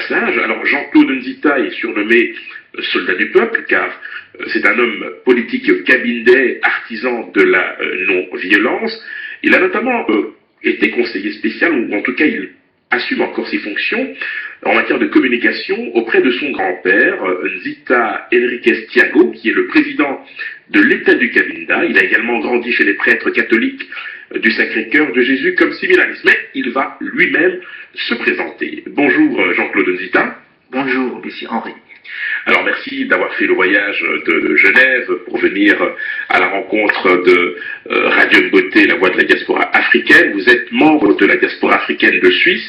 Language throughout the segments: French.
passage. Alors Jean-Claude Nzita est surnommé soldat du peuple, car c'est un homme politique kabindais, artisan de la non-violence. Il a notamment été conseiller spécial, ou en tout cas il assume encore ses fonctions en matière de communication auprès de son grand-père, Nzita Enriquez Thiago, qui est le président de l'État du Cabinda. Il a également grandi chez les prêtres catholiques du Sacré-Cœur de Jésus comme séminariste, mais il va lui-même se présenter. Bonjour Jean-Claude Nzita. Bonjour, monsieur Henri. Alors merci d'avoir fait le voyage de Genève pour venir à la rencontre de Radio Beauté, la voix de la diaspora africaine. Vous êtes membre de la diaspora africaine de Suisse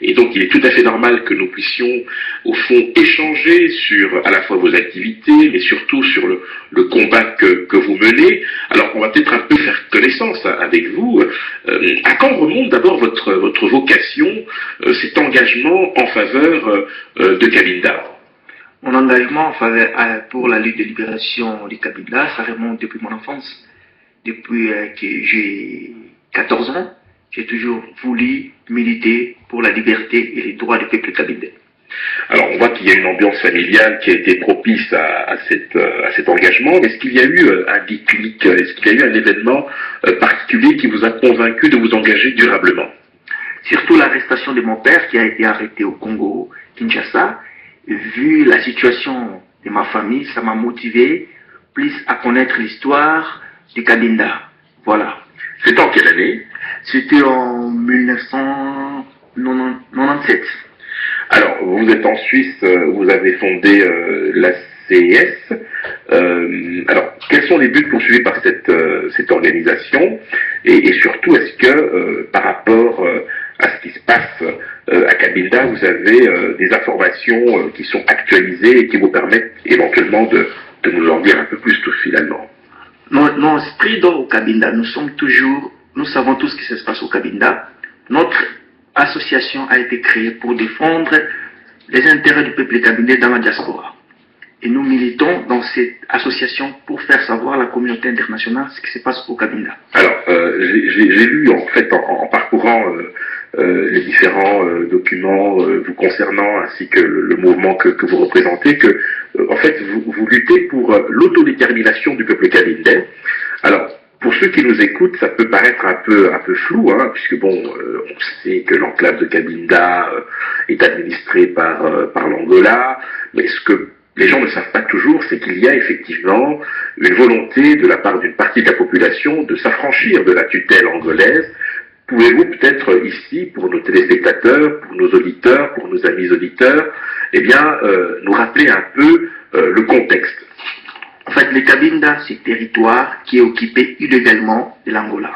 et donc il est tout à fait normal que nous puissions au fond échanger sur à la fois vos activités mais surtout sur le combat que vous menez. Alors on va peut-être un peu faire connaissance avec vous. À quand remonte d'abord votre vocation, cet engagement en faveur de Cabinda? Mon engagement pour la lutte de libération du Cabinda, ça remonte depuis mon enfance. Depuis que j'ai 14 ans, j'ai toujours voulu militer pour la liberté et les droits du peuple cabindais. Alors on voit qu'il y a une ambiance familiale qui a été propice à cet engagement. Est-ce qu'il y a eu un déclic, est-ce qu'il y a eu un événement particulier qui vous a convaincu de vous engager durablement? Surtout l'arrestation de mon père qui a été arrêté au Congo, Kinshasa. Vu la situation de ma famille, ça m'a motivé plus à connaître l'histoire du Cabinda. Voilà. C'était en quelle année? C'était en 1997. Alors, vous êtes en Suisse, vous avez fondé la CIS. Alors, quels sont les buts poursuivis par cette organisation? Et surtout, est-ce que par rapport à ce qui se passe à Cabinda, vous avez des informations qui sont actualisées et qui vous permettent éventuellement de nous en dire un peu plus tout finalement? Non, stridons au Cabinda, nous savons tout ce qui se passe au Cabinda. Notre association a été créée pour défendre les intérêts du peuple cabindais dans la diaspora. Et nous militons dans cette association pour faire savoir à la communauté internationale ce qui se passe au Cabinda. Alors, j'ai lu en fait en parcourant les différents documents vous concernant ainsi que le mouvement que vous représentez que en fait vous luttez pour l'autodétermination du peuple cabindais. Alors, pour ceux qui nous écoutent, ça peut paraître un peu flou, hein, puisque bon, on sait que l'enclave de Cabinda est administrée par l'Angola, mais ce que les gens ne savent pas toujours, c'est qu'il y a effectivement une volonté de la part d'une partie de la population de s'affranchir de la tutelle angolaise. Pouvez-vous peut-être ici, pour nos téléspectateurs, pour nos auditeurs, pour nos amis auditeurs, eh bien, nous rappeler un peu le contexte? En fait, le Cabinda, c'est un territoire qui est occupé illégalement de l'Angola.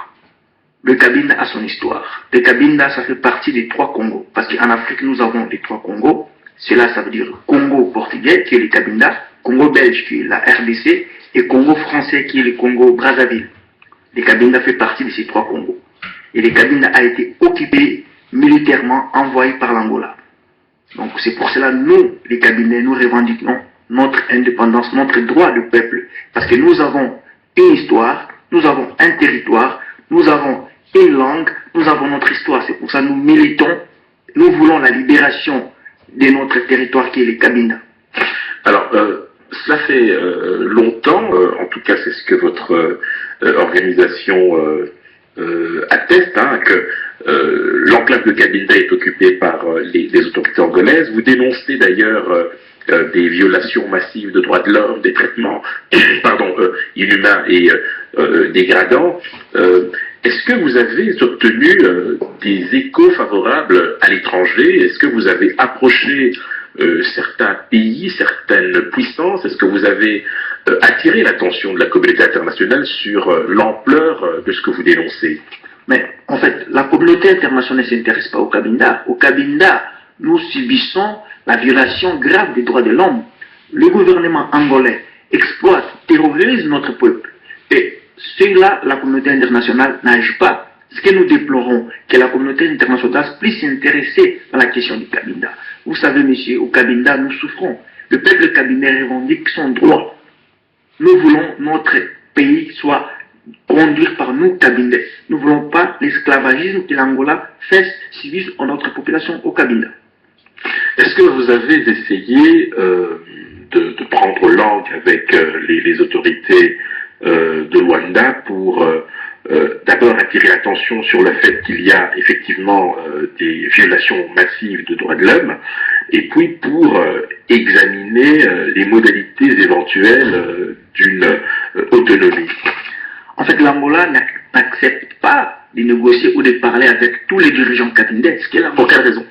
Le Cabinda a son histoire. Le Cabinda, ça fait partie des 3 Congos. Parce qu'en Afrique, nous avons les 3 Congos. Cela, ça veut dire Congo portugais, qui est le Cabinda, Congo belge, qui est la RDC, et Congo français, qui est le Congo Brazzaville. Le Cabinda fait partie de ces 3 Congos. Et le Cabinda a été occupé militairement, envoyé par l'Angola. Donc c'est pour cela, nous, les Cabindais, nous revendiquons notre indépendance, notre droit de peuple. Parce que nous avons une histoire, nous avons un territoire, nous avons une langue, nous avons notre histoire. C'est pour ça que nous militons, nous voulons la libération de notre territoire qui est le Cabinda. Alors, cela fait longtemps, en tout cas c'est ce que votre organisation atteste, hein, que l'enclave de Cabinda est occupée par les autorités angolaises. Vous dénoncez d'ailleurs des violations massives de droits de l'homme, des traitements inhumains et dégradants. Est-ce que vous avez obtenu des échos favorables à l'étranger? Est-ce que vous avez approché certains pays, certaines puissances? Est-ce que vous avez attiré l'attention de la communauté internationale sur l'ampleur de ce que vous dénoncez? Mais en fait, la communauté internationale ne s'intéresse pas au Cabinda. Au Cabinda, nous subissons la violation grave des droits de l'homme. Le gouvernement angolais exploite, terrorise notre peuple. Et cela, la communauté internationale n'agit pas. Ce que nous déplorons, que la communauté internationale puisse s'intéresser à la question du Cabinda. Vous savez, monsieur, au Cabinda, nous souffrons. Le peuple cabindais revendique son droit. Nous voulons notre pays soit conduit par nous, Cabindais. Nous ne voulons pas l'esclavagisme que l'Angola fait subir à notre population au Cabinda. Est-ce que vous avez essayé de prendre langue avec les autorités de Luanda pour d'abord attirer l'attention sur le fait qu'il y a effectivement des violations massives de droits de l'homme, et puis pour examiner les modalités éventuelles d'une autonomie? En fait, l'Angola n'accepte pas de négocier ou de parler avec tous les dirigeants kabindais. Pour quelle raison?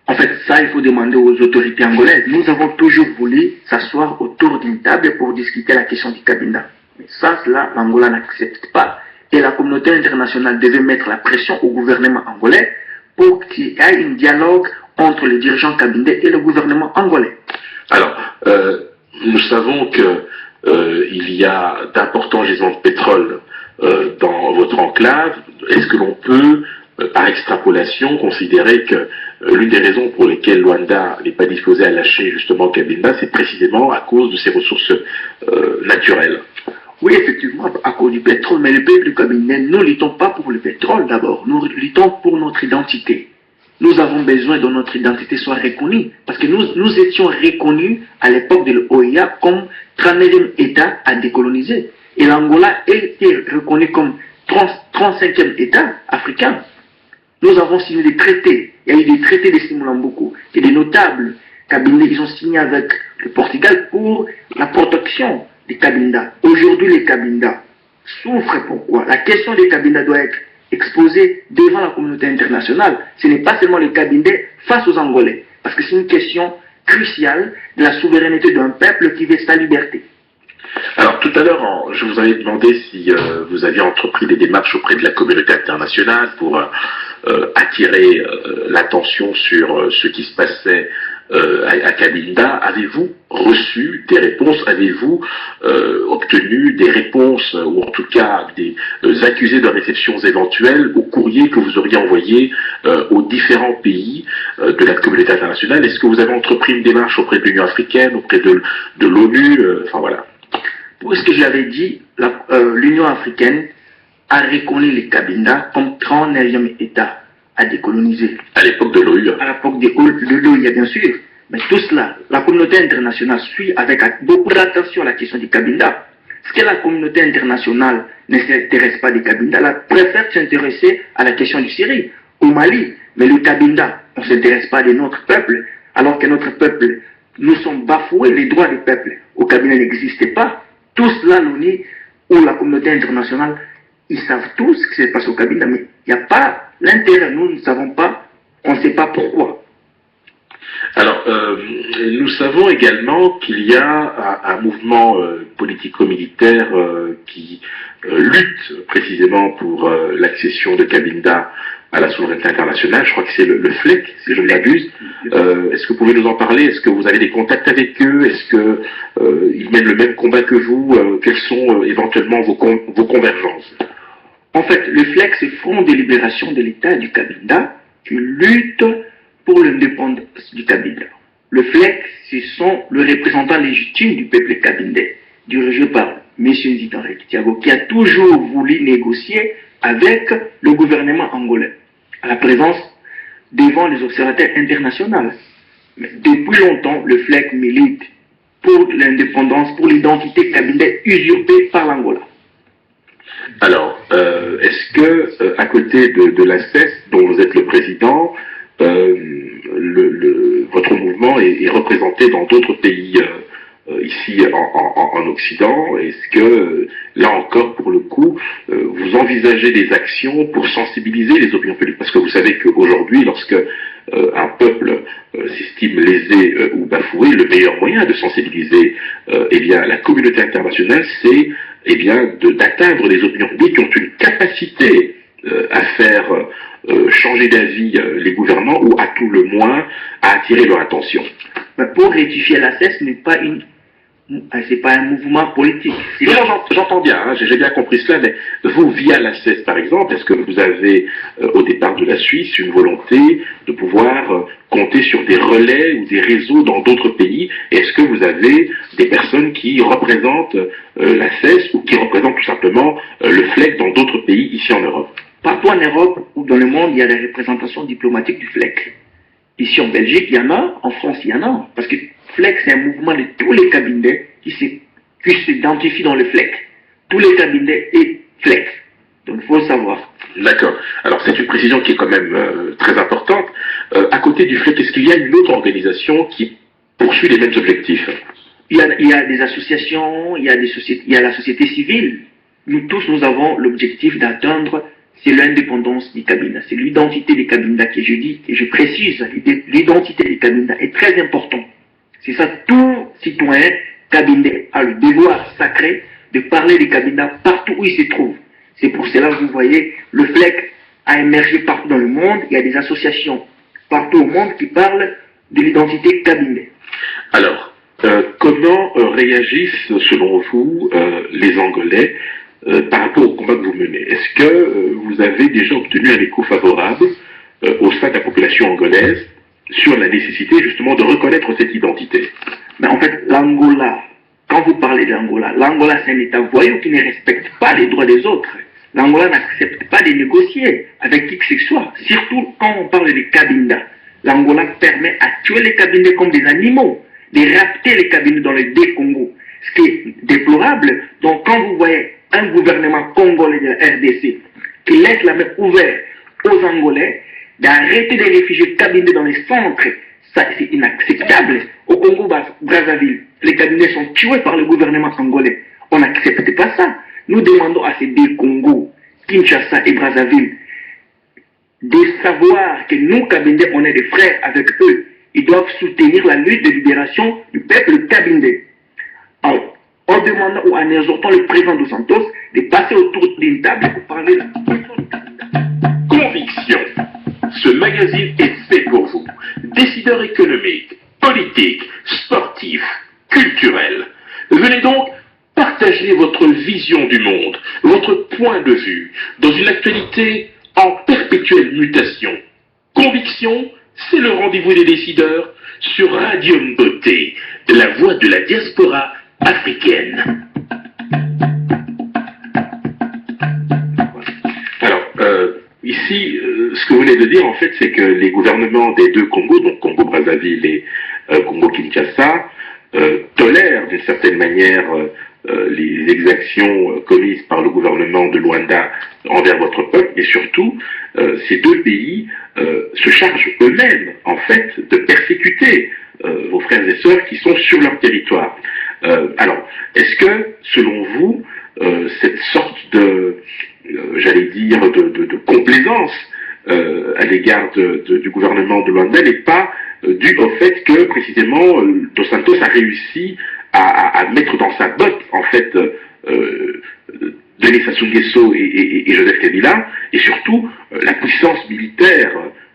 En fait, ça, il faut demander aux autorités angolaises. Nous avons toujours voulu s'asseoir autour d'une table pour discuter la question du Cabinda. Mais ça, cela, l'Angola n'accepte pas. Et la communauté internationale devait mettre la pression au gouvernement angolais pour qu'il y ait un dialogue entre les dirigeants kabindais et le gouvernement angolais. Alors, nous savons que il y a d'importants gisements de pétrole dans votre enclave. Est-ce que l'on peut, par extrapolation, considérer que l'une des raisons pour lesquelles Luanda n'est pas disposé à lâcher justement Cabinda, c'est précisément à cause de ses ressources naturelles? Oui, effectivement, à cause du pétrole, mais le peuple du Cabinda, nous ne luttons pas pour le pétrole d'abord, nous luttons pour notre identité. Nous avons besoin que notre identité soit reconnue, parce que nous étions reconnus à l'époque de l'OEA comme 39e État à décoloniser. Et l'Angola était reconnu comme 35e État africain. Nous avons signé des traités. Il y a eu des traités de Simulambuku et des notables Cabinda. Ils ont signé avec le Portugal pour la protection des Cabinda. Aujourd'hui, les Cabinda souffrent. Pourquoi? La question des Cabinda doit être exposée devant la communauté internationale. Ce n'est pas seulement les Cabindais face aux Angolais. Parce que c'est une question cruciale de la souveraineté d'un peuple qui veut sa liberté. Alors tout à l'heure, je vous avais demandé si vous aviez entrepris des démarches auprès de la communauté internationale pour attirer l'attention sur ce qui se passait à Cabinda. Avez-vous reçu des réponses? Avez-vous obtenu des réponses, ou en tout cas des accusés de réceptions éventuelles au courrier que vous auriez envoyé aux différents pays de la communauté internationale? Est-ce que vous avez entrepris une démarche auprès de l'Union africaine, auprès de l'ONU? Enfin voilà. Pour ce que j'avais dit, l'Union africaine a reconnu les Cabinda comme 39e État à décoloniser. À l'époque de l'OU. À l'époque de l'OU, bien sûr. Mais tout cela, la communauté internationale suit avec beaucoup d'attention la question du Cabinda. Est-ce que la communauté internationale ne s'intéresse pas des Cabinda? Elle préfère s'intéresser à la question du Syrie, au Mali. Mais le Cabinda, on ne s'intéresse pas de notre peuple, alors que notre peuple, nous sommes bafoués, les droits du peuple au Cabinda n'existaient pas. Tout cela, l'ONU ou la communauté internationale, ils savent tous ce qui se passe au Cabinda, mais il n'y a pas l'intérêt. Nous ne savons pas, on ne sait pas pourquoi. Alors, nous savons également qu'il y a un mouvement politico-militaire qui lutte précisément pour l'accession de Cabinda à la souveraineté internationale. Je crois que c'est le FLEC, si je ne m'abuse. Est-ce que vous pouvez nous en parler? Est-ce que vous avez des contacts avec eux? Est-ce qu'ils mènent le même combat que vous? Quelles sont éventuellement vos convergences? En fait, le FLEC, c'est Front de libération de l'État du Cabinda qui lutte pour l'indépendance du Cabinda. Le FLEC, ce sont les représentants légitimes du peuple cabindais, dirigé par M. Nzitan Thiago, qui a toujours voulu négocier avec le gouvernement angolais, à la présence devant les observateurs internationaux. Mais depuis longtemps, le FLEC milite pour l'indépendance, pour l'identité cabindaise usurpée par l'Angola. Alors, est-ce que, à côté de la CES, dont vous êtes le président, votre mouvement est représenté dans d'autres pays ici en Occident? Est-ce que, là encore, pour le coup, vous envisagez des actions pour sensibiliser les opinions publiques? Parce que vous savez qu'aujourd'hui, lorsque un peuple s'estime lésé ou bafoué, le meilleur moyen de sensibiliser eh bien, la communauté internationale, c'est eh bien, d'atteindre les opinions publiques qui ont une capacité à faire changer d'avis les gouvernants, ou à tout le moins à attirer leur attention. Mais pour rectifier la CES, ce n'est pas un mouvement politique. J'entends bien, hein, j'ai bien compris cela, mais vous, via la CES par exemple, est-ce que vous avez, au départ de la Suisse, une volonté de pouvoir compter sur des relais ou des réseaux dans d'autres pays? Est-ce que vous avez des personnes qui représentent la CES, ou qui représentent tout simplement le FLEC dans d'autres pays ici en Europe? Partout en Europe ou dans le monde, il y a des représentations diplomatiques du FLEC. Ici en Belgique, il y en a, en France, il y en a. Parce que FLEC, c'est un mouvement de tous les cabinets qui s'identifient dans le FLEC. Tous les cabinets et FLEC. Donc il faut le savoir. D'accord. Alors c'est une précision qui est quand même très importante. À côté du FLEC, est-ce qu'il y a une autre organisation qui poursuit les mêmes objectifs? Il y a des associations, il y a la société civile. Nous tous, nous avons l'objectif d'atteindre, c'est l'indépendance du cabinet. C'est l'identité des cabinets que je dis, et je précise, l'identité des cabinets est très importante. C'est ça, tout citoyen cabinet a le devoir sacré de parler des cabinets partout où il se trouve. C'est pour cela que vous voyez, le FLEC a émergé partout dans le monde. Il y a des associations partout au monde qui parlent de l'identité cabinet. Alors, comment réagissent, selon vous, les Angolais par rapport au combat que vous menez? Est-ce que vous avez déjà obtenu un écho favorable au sein de la population angolaise sur la nécessité justement de reconnaître cette identité? Mais en fait, l'Angola, quand vous parlez de l'Angola, l'Angola c'est un État voyou qui ne respecte pas les droits des autres. L'Angola n'accepte pas de négocier avec qui que ce soit. Surtout quand on parle des cabindas. L'Angola permet à tuer les cabinets comme des animaux, de rapter les cabinets dans les deux Congos. Ce qui est déplorable. Donc quand vous voyez un gouvernement congolais de la RDC qui laisse la main ouverte aux Angolais, d'arrêter de réfugiés cabinets dans les centres, ça c'est inacceptable. Au Congo Brazzaville, les cabinets sont tués par le gouvernement angolais. On n'accepte pas ça. Nous demandons à ces deux Congos, Kinshasa et Brazzaville, de savoir que nous, cabinets, on est des frères avec eux. Ils doivent soutenir la lutte de libération du peuple cabinet. En demandant ou en exhortant le président dos Santos de passer autour d'une table pour parler de la question du cabinet. Conviction. Ce magazine est fait pour vous. Décideurs économiques, politiques, sportifs, culturels. Venez donc partager votre vision du monde, votre point de vue, dans une actualité en perpétuelle mutation. Conviction, c'est le rendez-vous des décideurs sur Radio Mboté, la voix de la diaspora africaine. Alors, ici, ce que vous venez de dire, en fait, c'est que les gouvernements des deux Congos, donc Congo-Brazzaville et Congo-Kinshasa, tolèrent d'une certaine manière les exactions commises par le gouvernement de Luanda envers votre peuple, et surtout, ces deux pays se chargent eux-mêmes, en fait, de persécuter vos frères et sœurs qui sont sur leur territoire. Alors, est-ce que, selon vous, cette sorte de, j'allais dire, de complaisance à l'égard du gouvernement de Luanda n'est pas due au fait que, précisément, Dos Santos a réussi à mettre dans sa botte, en fait, Denis Sassou Nguesso et Joseph Kabila, et surtout la puissance militaire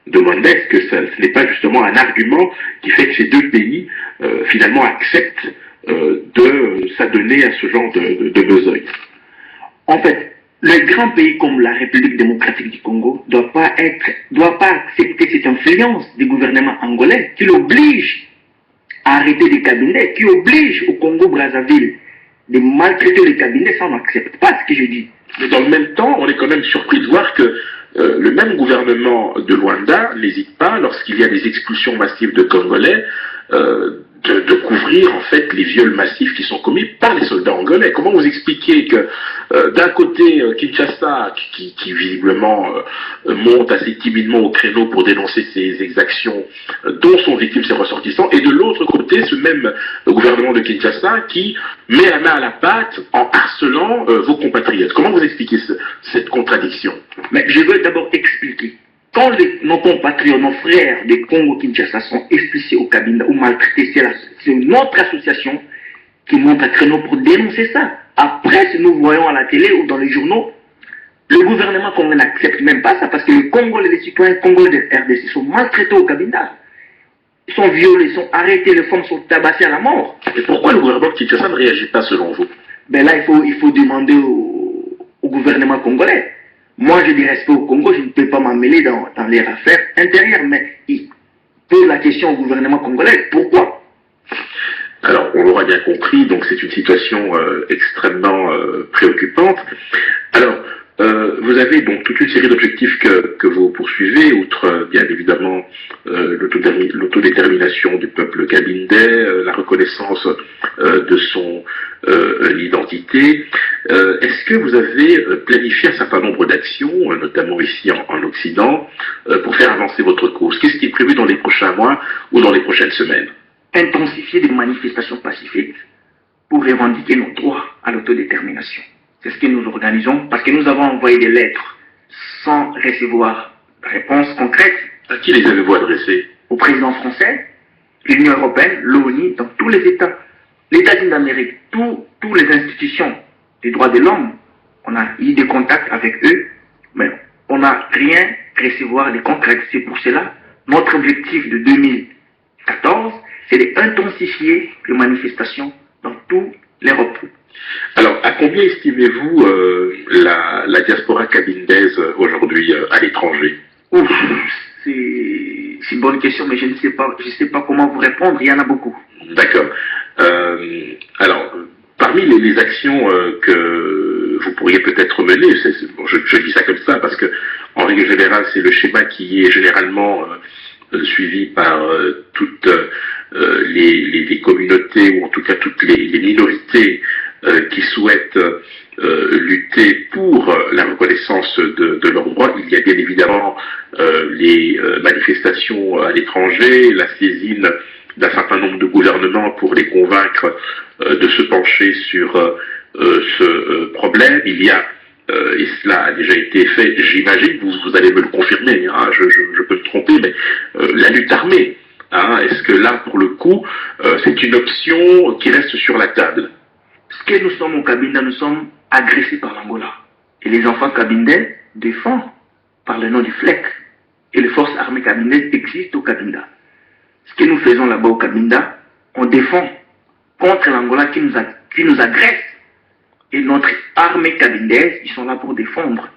de Luanda? Est-ce que ce n'est pas justement un argument qui fait que ces deux pays, finalement, acceptent de s'adonner à ce genre de besogne? En fait, les grands pays comme la République démocratique du Congo ne doit pas accepter cette influence du gouvernement angolais qui l'oblige à arrêter des cabinets, qui oblige au Congo-Brazzaville de maltraiter les cabinets. Ça, on n'accepte pas ce que je dis. Mais dans le même temps, on est quand même surpris de voir que le même gouvernement de Luanda n'hésite pas, lorsqu'il y a des expulsions massives de Congolais, de couvrir en fait les viols massifs qui sont commis par les soldats angolais. Comment vous expliquez que d'un côté Kinshasa, qui visiblement monte assez timidement au créneau pour dénoncer ces exactions dont sont victimes ses ressortissants, et de l'autre côté ce même gouvernement de Kinshasa qui met la main à la pâte en harcelant vos compatriotes? Comment vous expliquez cette contradiction? Mais je veux d'abord expliquer. Quand nos compatriotes, nos frères des Congo-Kinshasa sont expulsés au cabinet ou maltraités, c'est notre association qui monte à créneau pour dénoncer ça. Après, si nous voyons à la télé ou dans les journaux, le gouvernement congolais n'accepte même pas ça parce que les Congolais, les citoyens congolais de RDC sont maltraités au cabinet. Ils sont violés, sont arrêtés, les femmes sont tabassées à la mort. Et pourquoi le gouvernement de Kinshasa ne réagit pas selon vous? Ben là, il faut demander au gouvernement congolais. Moi, je dis respect au Congo, je ne peux pas m'emmêler dans les affaires intérieures, mais il pose la question au gouvernement congolais. Pourquoi? Alors, on l'aura bien compris, donc c'est une situation extrêmement préoccupante. Alors, Vous avez donc toute une série d'objectifs que vous poursuivez, outre bien évidemment l'autodétermination du peuple kabindais, la reconnaissance de son identité. Est-ce que vous avez planifié un certain nombre d'actions, notamment ici en Occident, pour faire avancer votre cause? Qu'est-ce qui est prévu dans les prochains mois ou dans les prochaines semaines? Intensifier des manifestations pacifiques pour revendiquer nos droits à l'autodétermination. C'est ce que nous organisons parce que nous avons envoyé des lettres sans recevoir de réponse concrète. À qui les avez-vous adressées? Au président français, l'Union européenne, l'ONU, dans tous les États, les États-Unis d'Amérique, toutes les institutions des droits de l'homme. On a eu des contacts avec eux, mais on n'a rien recevoir de concret. C'est pour cela, notre objectif de 2014, c'est d'intensifier les manifestations dans toute l'Europe. Alors, à combien estimez-vous la diaspora kabindaise aujourd'hui à l'étranger? C'est une bonne question, mais je ne sais pas comment vous répondre. Il y en a beaucoup. D'accord. Alors, parmi les actions que vous pourriez peut-être mener, je dis ça comme ça parce que, en règle générale, c'est le schéma qui est généralement suivi par toutes les communautés, ou en tout cas toutes les minorités qui souhaitent lutter pour la reconnaissance de leurs droits. Il y a bien évidemment les manifestations à l'étranger, la saisine d'un certain nombre de gouvernements pour les convaincre de se pencher sur ce problème. Il y a, et cela a déjà été fait, j'imagine, vous allez me le confirmer, hein, je peux me tromper, mais la lutte armée, hein, est-ce que là, pour le coup, c'est une option qui reste sur la table? Ce que nous sommes au Cabinda, nous sommes agressés par l'Angola. Et les enfants cabindais défendent par le nom du FLEC. Et les forces armées cabindaises existent au Cabinda. Ce que nous faisons là-bas au Cabinda, on défend contre l'Angola qui nous agresse. Et notre armée cabindaise, ils sont là pour défendre.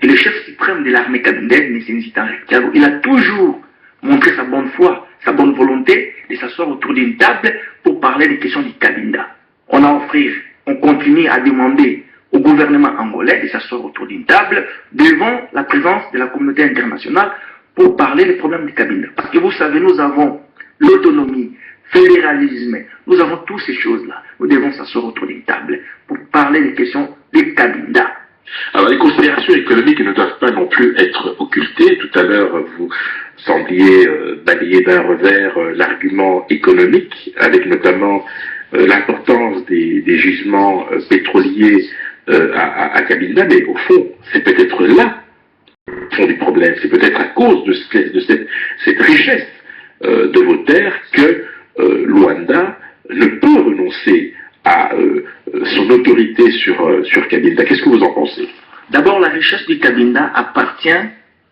Et le chef suprême de l'armée cabindaise, Nessenzi Thiago, il a toujours montré sa bonne foi, sa bonne volonté de s'asseoir autour d'une table pour parler des questions du Cabinda. On continue à demander au gouvernement angolais de s'asseoir autour d'une table devant la présence de la communauté internationale pour parler des problèmes du Cabinda. Parce que vous savez, nous avons l'autonomie, fédéralisme, nous avons toutes ces choses-là. Nous devons s'asseoir autour d'une table pour parler des questions du Cabinda. Alors, les considérations économiques ne doivent pas non plus être occultées. Tout à l'heure, vous sembliez balayer d'un revers l'argument économique, avec notamment l'importance des gisements pétroliers à Cabinda, mais au fond, c'est peut-être là le fond du problème. C'est peut-être à cause de cette richesse de vos terres que Luanda ne peut renoncer à son autorité sur Cabinda. Qu'est-ce que vous en pensez? D'abord, la richesse du Cabinda appartient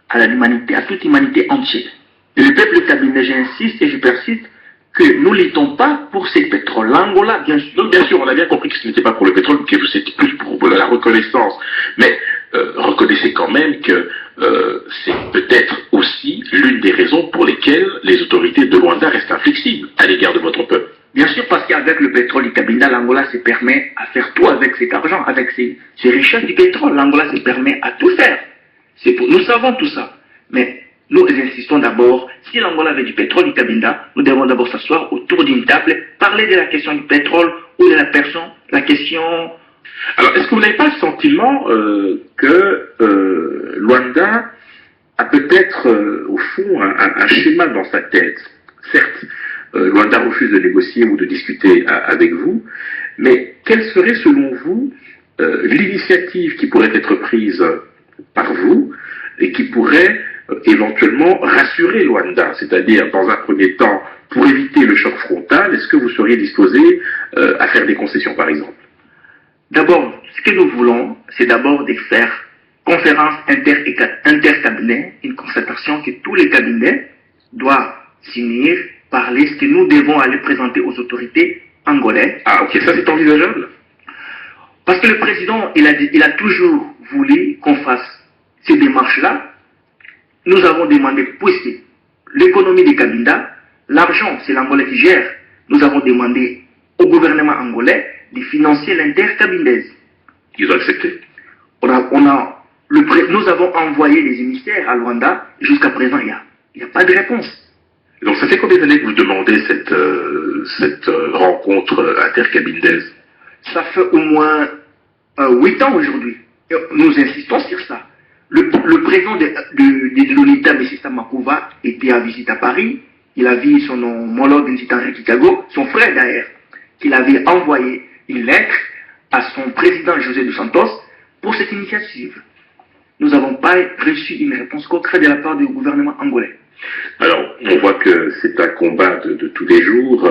à l'humanité, à toute l'humanité entière. Et le peuple cabindais, j'insiste et je persiste, que nous ne luttons pas pour ces pétroles. L'Angola, bien sûr. Donc, bien sûr, on a bien compris que ce n'était pas pour le pétrole, que c'était plus pour la reconnaissance. Mais reconnaissez quand même que c'est peut-être aussi l'une des raisons pour lesquelles les autorités de Luanda restent inflexibles à l'égard de votre peuple. Bien sûr, parce qu'avec le pétrole du Cabinda, l'Angola se permet à faire tout avec cet argent, avec ces richesses du pétrole. L'Angola se permet à tout faire. Nous savons tout ça. Mais nous insistons d'abord, si l'Angola avait du pétrole du Cabinda, nous devons d'abord s'asseoir autour d'une table, parler de la question du pétrole ou de la personne, la question... Alors, est-ce que vous n'avez pas le sentiment que Luanda a peut-être, au fond, un schéma dans sa tête? Certes, Luanda refuse de négocier ou de discuter avec vous, mais quelle serait, selon vous, l'initiative qui pourrait être prise par vous et qui pourrait éventuellement rassurer Luanda, c'est-à-dire dans un premier temps pour éviter le choc frontal, est-ce que vous seriez disposé à faire des concessions par exemple? D'abord, ce que nous voulons, c'est d'abord de faire conférence intercabinet, une concertation que tous les cabinets doivent s'unir, parler, ce que nous devons aller présenter aux autorités angolaises. Ah ok, ça c'est envisageable? Parce que le président, il a toujours voulu qu'on fasse ces démarches-là. Nous avons demandé, puisque l'économie des Cabinda, l'argent, c'est l'Angolais qui gère. Nous avons demandé au gouvernement angolais de financer l'intercabindaise. Ils ont accepté? On a Nous avons envoyé des émissaires à Luanda, et jusqu'à présent, il n'y a pas de réponse. Donc ça fait combien d'années que vous demandez cette rencontre intercabindaise? Ça fait au moins 8 ans aujourd'hui. Nous insistons sur ça. Le président de l'UNITA, M. Samakouva, était à visite à Paris. Il a vu son homologue Nzita Chicago, son frère d'ailleurs, qu'il avait envoyé une lettre à son président José dos Santos pour cette initiative. Nous n'avons pas reçu une réponse concrète de la part du gouvernement angolais. Alors, on voit que c'est un combat de tous les jours.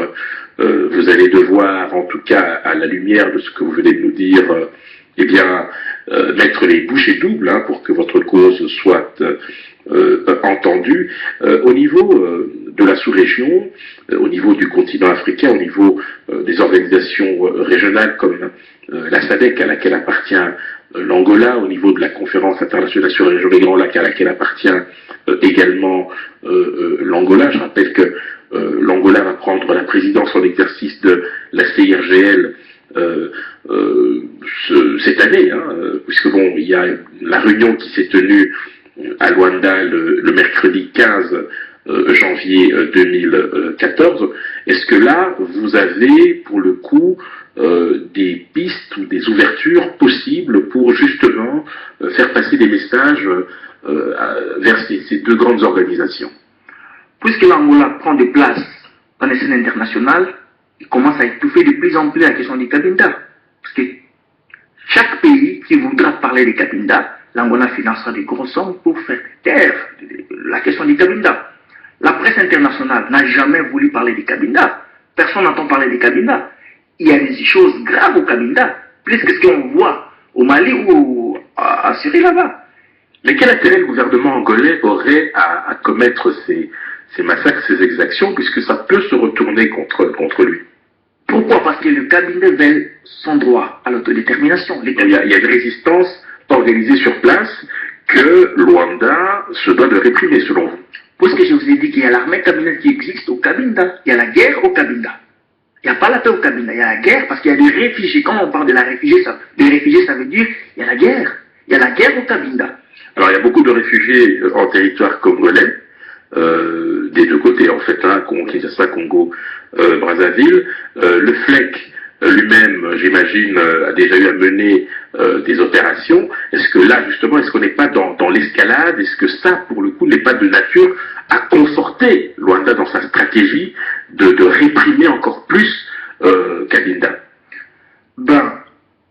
Vous allez devoir, en tout cas, à la lumière de ce que vous venez de nous dire, eh bien, mettre les bouchées doubles pour que votre cause soit entendue. Au niveau de la sous-région, au niveau du continent africain, au niveau des organisations régionales comme la SADC à laquelle appartient l'Angola, au niveau de la conférence internationale sur la région des Grands Lacs à laquelle appartient également l'Angola. Je rappelle que l'Angola va prendre la présidence en exercice de la CIRGL cette année, puisque bon, il y a la réunion qui s'est tenue à Luanda le mercredi 15 janvier 2014. Est-ce que là, vous avez, pour le coup, des pistes ou des ouvertures possibles pour justement faire passer des messages vers ces deux grandes organisations? Puisque l'Angola prend de place dans les scènes internationales, il commence à étouffer de plus en plus la question du Cabinda. Parce que chaque pays qui voudra parler des Cabinda, l'Angola financera des grosses sommes pour faire taire la question du Cabinda. La presse internationale n'a jamais voulu parler des Cabinda. Personne n'entend parler des Cabinda. Il y a des choses graves au Cabinda, plus que ce qu'on voit au Mali ou à Syrie là-bas. Mais quel intérêt le gouvernement angolais aurait à commettre ces massacres, ces exactions, puisque ça peut se retourner contre lui? Pourquoi? Parce que le Cabinda veut son droit à l'autodétermination. Il y a une résistance organisée sur place que Luanda se doit de réprimer, selon vous. Puisque je vous ai dit qu'il y a l'armée Cabinda qui existe au Cabinda, il y a la guerre au Cabinda. Il n'y a pas la paix au Cabinda, il y a la guerre parce qu'il y a des réfugiés. Quand on parle de des réfugiés, ça veut dire il y a la guerre. Il y a la guerre au Cabinda. Alors il y a beaucoup de réfugiés en territoire congolais, des deux côtés en fait, Kinshasa, Congo, Brazzaville. Le FLEC lui-même, j'imagine, a déjà eu à mener des opérations. Est-ce que là, justement, est-ce qu'on n'est pas dans l'escalade? Est-ce que ça, pour le coup, n'est pas de nature à conforter Luanda dans sa stratégie de réprimer encore plus Cabinda? Ben,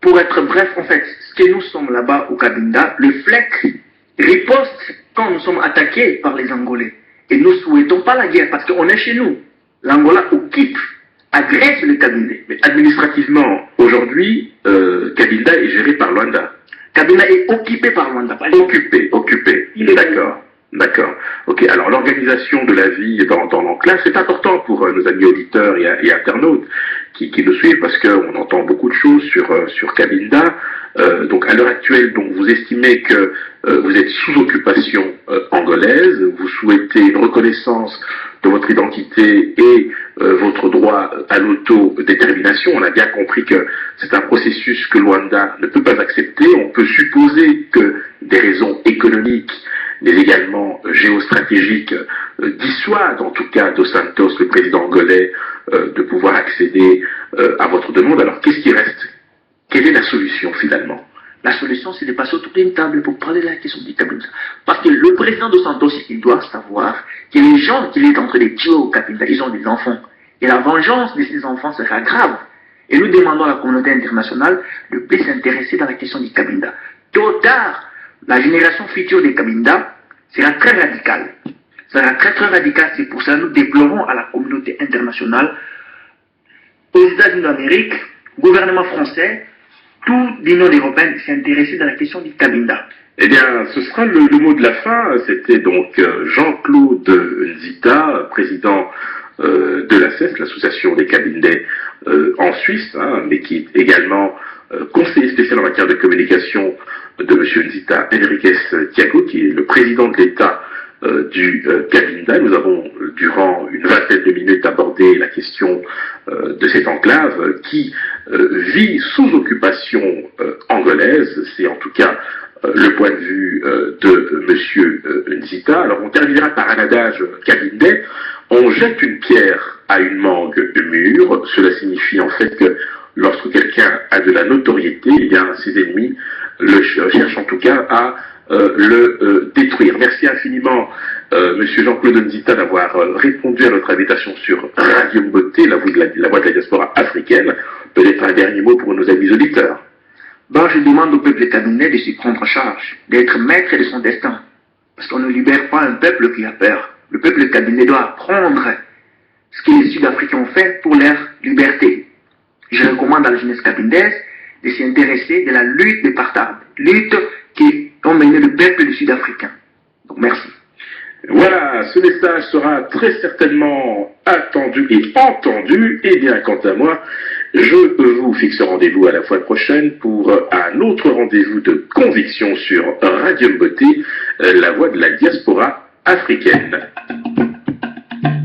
pour être bref, en fait, ce que nous sommes là-bas au Cabinda, le FLEC riposte quand nous sommes attaqués par les Angolais. Et nous ne souhaitons pas la guerre parce qu'on est chez nous. L'Angola occupe, agresse le Cabinda. Mais administrativement, aujourd'hui, Cabinda est géré par Luanda. Cabinda est occupé par Luanda. Occupé. D'accord. Ok, alors l'organisation de la vie dans l'enclave, c'est important pour nos amis auditeurs et internautes qui nous suivent parce qu'on entend beaucoup de choses sur Cabinda. Donc à l'heure actuelle, donc vous estimez que vous êtes sous occupation angolaise, vous souhaitez une reconnaissance de votre identité et votre droit à l'autodétermination. On a bien compris que c'est un processus que Luanda ne peut pas accepter. On peut supposer que des raisons économiques mais également géostratégiques dissuadent en tout cas Dos Santos, le président angolais, de pouvoir accéder à votre demande. Alors qu'est-ce qui reste? Quelle est la solution finalement? La solution, c'est de passer autour d'une table pour parler de la question du Cabinda. Parce que le président Dos Santos, il doit savoir que les gens qu'il est en train de tuer au Cabinda, ils ont des enfants. Et la vengeance de ces enfants sera grave. Et nous demandons à la communauté internationale de plus s'intéresser dans la question du Cabinda. Tôt ou tard, la génération future des Cabinda sera très radicale. Sera très radical. C'est pour ça que nous déplorons à la communauté internationale, aux États-Unis d'Amérique, gouvernement français, toute l'Union européenne s'intéresser dans la question du Cabinda. Eh bien, ce sera le mot de la fin. C'était donc Jean-Claude Nzita, président de l'ACES, l'association des Cabindais en Suisse, mais qui est également conseiller spécial en matière de communication de M. Nzita Enriquez Thiago, qui est le président de l'État du Cabinda. Nous avons, durant une vingtaine de minutes, abordé la question de cette enclave qui vit sous occupation angolaise. C'est en tout cas le point de vue de Monsieur Nzita. Alors on terminera par un adage cabindais. On jette une pierre à une mangue mûre. Cela signifie en fait que lorsque quelqu'un a de la notoriété, eh bien ses ennemis le cherchent en tout cas à le détruire. Merci infiniment Monsieur Jean-Claude Nzita d'avoir répondu à notre invitation sur Radio Mboté, la voix de la diaspora africaine. Peut-être un dernier mot pour nos amis auditeurs. Bon, je demande au peuple cabinet de s'y prendre en charge, d'être maître de son destin. Parce qu'on ne libère pas un peuple qui a peur. Le peuple cabinet doit apprendre ce que les Sud-Africains ont fait pour leur liberté. Je recommande à la jeunesse cabindaise de s'y intéresser de la lutte des partables, lutte qui ont mené le peuple sud-africain. Donc merci. Voilà, ce message sera très certainement attendu et entendu. Et bien, quant à moi, je vous fixe rendez-vous à la fois prochaine pour un autre rendez-vous de conviction sur Radio Mboté, la voix de la diaspora africaine.